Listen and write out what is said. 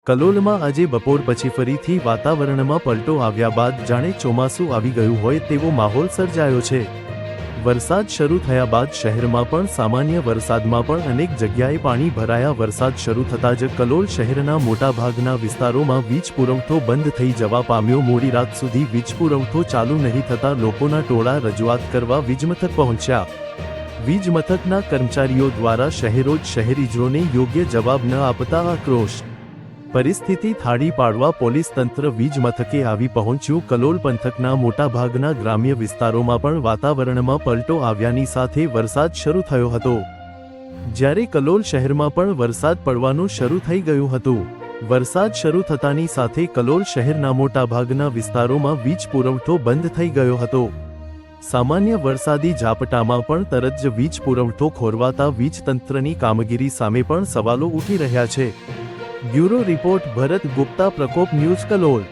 કલોલમાં આજે બપોર પછી ફરીથી વાતાવરણમાં પલટો આવ્યા બાદ જાણે ચોમાસું આવી ગયું હોય તેવો માહોલ સર્જાયો છે। વરસાદ શરૂ થયા બાદ શહેરમાં પણ સામાન્ય વરસાદમાં પણ અનેક જગ્યાએ પાણી ભરાયા। વરસાદ શરૂ થતાં જ કલોલ શહેરના મોટાભાગના વિસ્તારોમાં વીજ પુરવઠો બંધ થઈ જવા પામ્યો। મોડી રાત સુધી વીજ પુરવઠો ચાલુ નહીં થતાં લોકોના ટોળા રજૂઆત કરવા વીજમથક પહોંચ્યા। વીજ મથકના કર્મચારીઓ દ્વારા શહેરોજ શહેરીજનોને યોગ્ય જવાબ ન આપતા આક્રોશ। પરિસ્થિતિ થાળી પાડવા પોલીસ તંત્ર વીજ મથકે આવી પહોંચ્યું। કલોલ પંથકના મોટાભાગના ગ્રામ્ય વિસ્તારોમાં પણ વાતાવરણમાં પલટો આવ્યાની સાથે વરસાદ શરૂ થયો હતો, જ્યારે કલોલ શહેરમાં પણ વરસાદ પડવાનું શરૂ થઈ ગયું હતું। વરસાદ શરૂ થતાની સાથે કલોલ શહેરના મોટાભાગના વિસ્તારોમાં વીજ પુરવઠો બંધ થઈ ગયો હતો। સામાન્ય વરસાદી ઝાપટામાં પણ તરત જ વીજ પુરવઠો ખોરવાતા વીજ તંત્રની કામગીરી સામે પણ સવાલો ઉઠી રહ્યા છે। બ્યુરો રિપોર્ટ, ભરત ગુપ્તા, પ્રકોપ ન્યૂઝ, કલોલ।